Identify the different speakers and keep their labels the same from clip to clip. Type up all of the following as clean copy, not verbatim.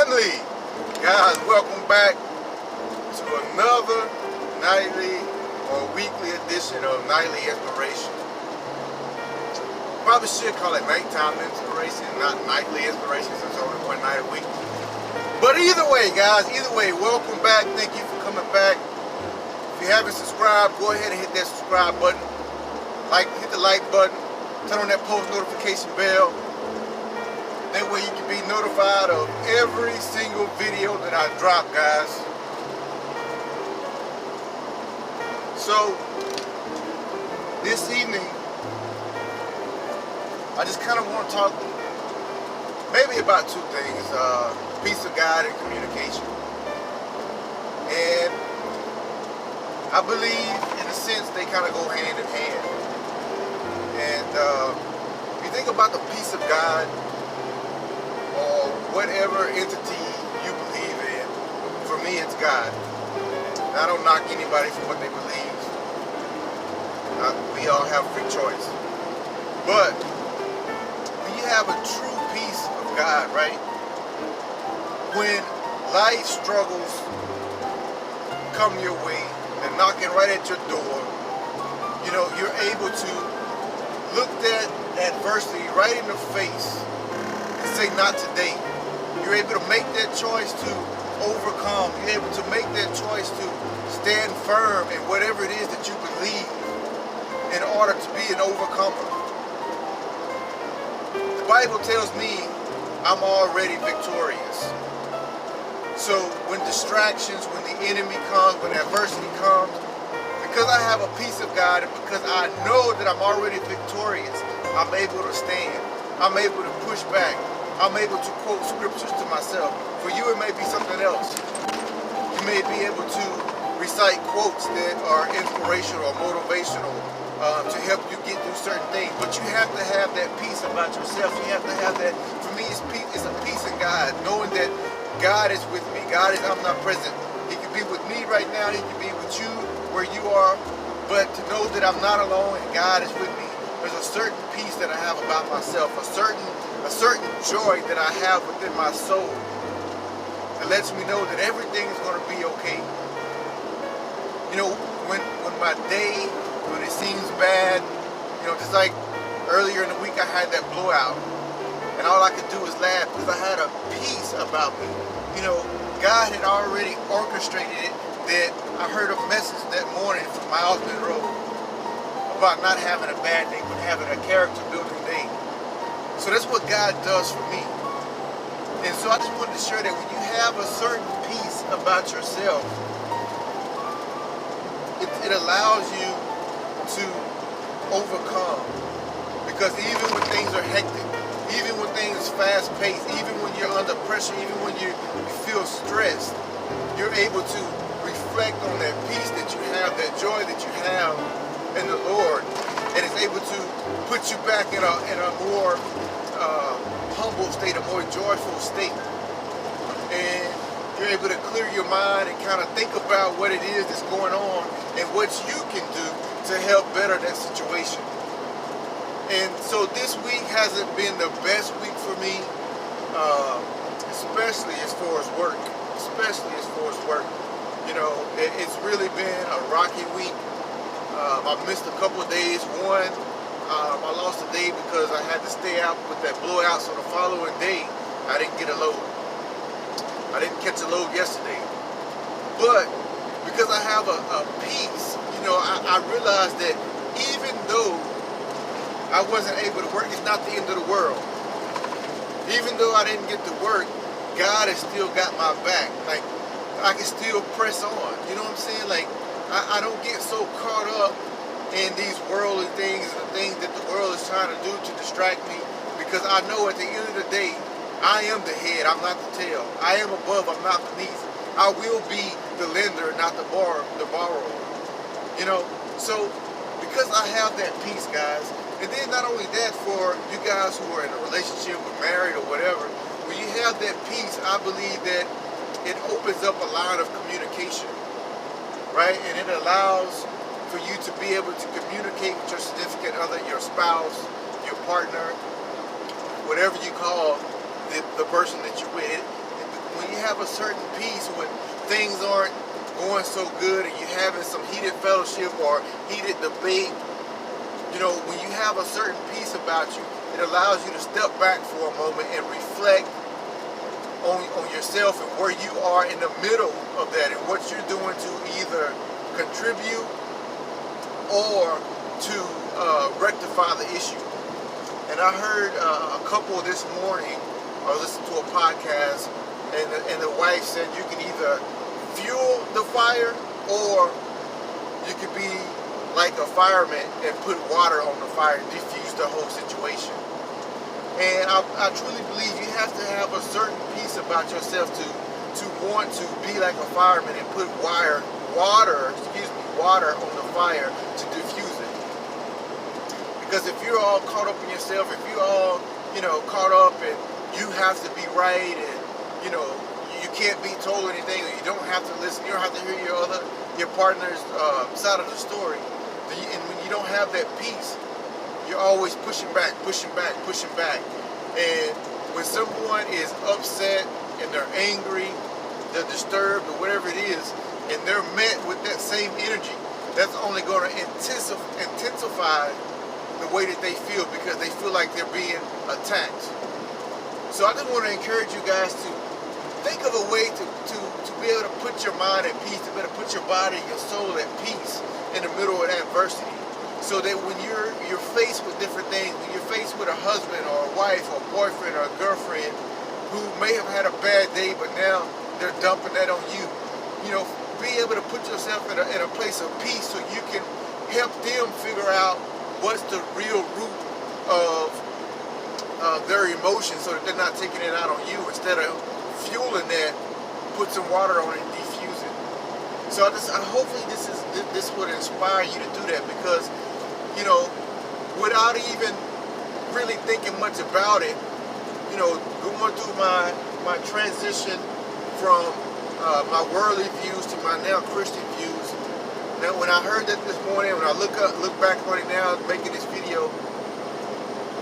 Speaker 1: family. Guys, welcome back to another nightly or weekly edition of Nightly Inspiration. Probably should call it nighttime inspiration, not nightly inspiration, since it's only one night a week. But either way, guys, welcome back. Thank you for coming back. If you haven't subscribed, go ahead and hit that subscribe button. Hit the like button. Turn on that post notification bell. That way you can be notified of every single video that I drop, guys. So, this evening, I just kind of want to talk maybe about two things. Peace of God and communication. And I believe, in a sense, they kind of go hand in hand. And if you think about the peace of God, or whatever entity you believe in, for me it's God. And I don't knock anybody for what they believe. We all have free choice. But when you have a true peace of God, right? When life struggles come your way, they're knocking right at your door, you know, you're able to look that adversity right in the face and say, not today. You're able to make that choice to overcome. You're able to make that choice to stand firm in whatever it is that you believe in order to be an overcomer. The Bible tells me I'm already victorious. So when distractions, when the enemy comes, when adversity comes, because I have a peace of God and because I know that I'm already victorious, I'm able to stand. I'm able to push back. I'm able to quote scriptures to myself. For you, it may be something else. You may be able to recite quotes that are inspirational or motivational to help you get through certain things. But you have to have that peace about yourself. You have to have that. For me, it's a peace in God, knowing that God is with me. God is omnipresent. He can be with me right now. He can be with you where you are. But to know that I'm not alone and God is with me. There's a certain peace that I have about myself, a certain joy that I have within my soul that lets me know that everything is going to be okay. You know, when my day, when it seems bad, you know, just like earlier in the week I had that blowout, and all I could do was laugh because I had a peace about me. You know, God had already orchestrated it, that I heard a message that morning from Miles Monroe about not having a bad day, but having a character building day. So that's what God does for me. And so I just wanted to share that when you have a certain peace about yourself, it allows you to overcome. Because even when things are hectic, even when things are fast-paced, even when you're under pressure, even when you feel stressed, you're able to reflect on that peace that you have, that joy that you have in the Lord, and it's able to put you back in a more humble state, a more joyful state. And you're able to clear your mind and kind of think about what it is that's going on and what you can do to help better that situation. And so this week hasn't been the best week for me, especially as far as work. You know, it's really been a rocky week. I missed a couple of days. One, I lost a day because I had to stay out with that blowout, so the following day I didn't get a load. I didn't catch a load yesterday. But because I have a peace, you know, I realized that even though I wasn't able to work, it's not the end of the world. Even though I didn't get to work, God has still got my back. Like, I can still press on. You know what I'm saying? Like, I don't get so caught up in these worldly things and the things that the world is trying to do to distract me, because I know at the end of the day, I am the head, I'm not the tail. I am above, I'm not beneath. I will be the lender, not the borrower. You know, so because I have that peace, guys, and then not only that, for you guys who are in a relationship or married or whatever, when you have that peace, I believe that it opens up a line of communication. Right? And it allows for you to be able to communicate with your significant other, your spouse, your partner, whatever you call the person that you're with. when you have a certain peace when things aren't going so good and you're having some heated fellowship or heated debate, when you have a certain peace about you, it allows you to step back for a moment and reflect on yourself and where you are in the middle of that and what you're doing to either contribute or to rectify the issue. And I heard a couple this morning, I listened to a podcast, and the wife said you can either fuel the fire or you could be like a fireman and put water on the fire and diffuse the whole situation. And I truly believe you have to have a certain peace about yourself to want to be like a fireman and put water on the fire to diffuse it. Because if you're all caught up in yourself, if you're all, caught up and you have to be right and, you can't be told anything or you don't have to listen, you don't have to hear your partner's side of the story. And when you don't have that peace, you're always pushing back. And when someone is upset and they're angry, they're disturbed or whatever it is, and they're met with that same energy, that's only going to intensify the way that they feel because they feel like they're being attacked. So I just want to encourage you guys to think of a way to be able to put your mind at peace, to be able to put your body, your soul at peace in the middle of adversity. So that when you're faced with different things, when you're faced with a husband or a wife or a boyfriend or a girlfriend who may have had a bad day, but now they're dumping that on you, be able to put yourself in a place of peace so you can help them figure out what's the real root of their emotions so that they're not taking it out on you. Instead of fueling that, put some water on it and defuse it. So hopefully this would inspire you to do that because, without even really thinking much about it, going through my transition from my worldly views to my now Christian views. Now, when I heard that this morning, when I look back on it now, making this video,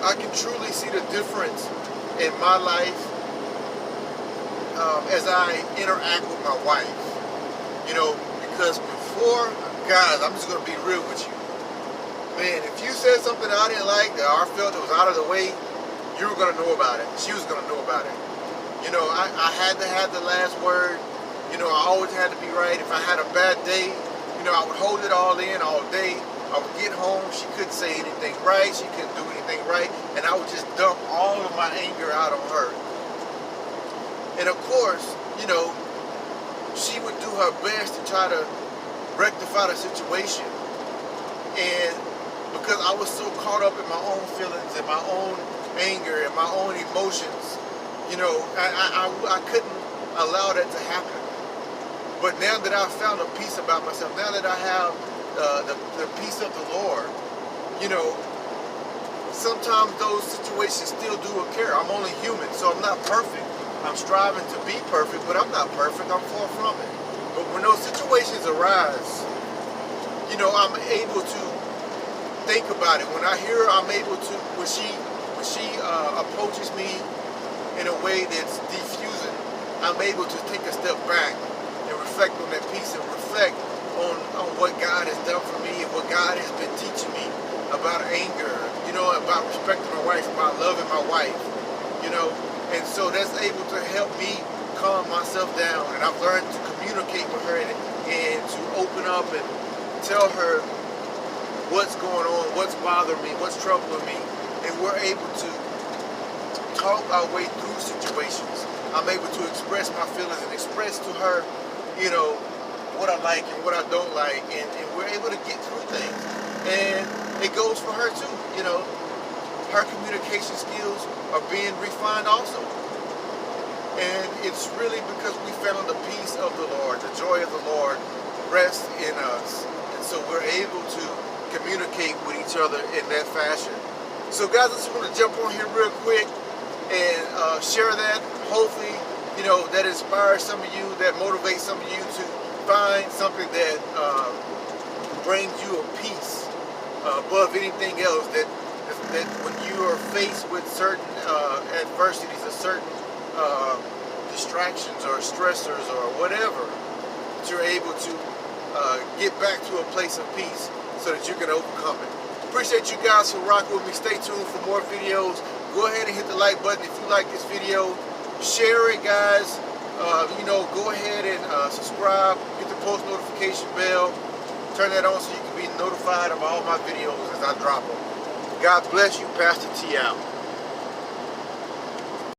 Speaker 1: I can truly see the difference in my life as I interact with my wife. Because before, guys, I'm just going to be real with you. Man, if you said something I didn't like, that I felt that was out of the way, you were going to know about it. She was going to know about it. I had to have the last word. I always had to be right. If I had a bad day, I would hold it all in all day. I would get home. She couldn't say anything right. She couldn't do anything right. And I would just dump all of my anger out on her. And of course, she would do her best to try to rectify the situation. And because I was so caught up in my own feelings and my own anger and my own emotions, I couldn't allow that to happen. But now that I've found a peace about myself, now that I have the peace of the Lord, sometimes those situations still do occur. I'm only human, so I'm not perfect. I'm striving to be perfect, but I'm not perfect. I'm far from it. But when those situations arise, I'm able to think about it. When I hear her, I'm able to, when she approaches me in a way that's diffusing, I'm able to take a step back and reflect on that peace and reflect on what God has done for me and what God has been teaching me about anger, about respecting my wife, about loving my wife, and so that's able to help me calm myself down. And I've learned to communicate with her and to open up and tell her what's going on, what's bothering me, what's troubling me, and we're able to talk our way through situations. I'm able to express my feelings and express to her, what I like and what I don't like, and we're able to get through things. And it goes for her too, her communication skills are being refined also. And it's really because we found the peace of the Lord, the joy of the Lord rests in us. And so we're able to communicate with each other in that fashion. So guys, I just want to jump on here real quick and share that. Hopefully, that inspires some of you, that motivates some of you to find something that brings you a peace above anything else, that when you are faced with certain adversities or certain distractions or stressors or whatever, that you're able to get back to a place of peace so that you can overcome it. Appreciate you guys for rocking with me. Stay tuned for more videos. Go ahead and hit the like button if you like this video. Share it, guys. Go ahead and subscribe. Get the post notification bell. Turn that on so you can be notified of all my videos as I drop them. God bless you. Pastor T out.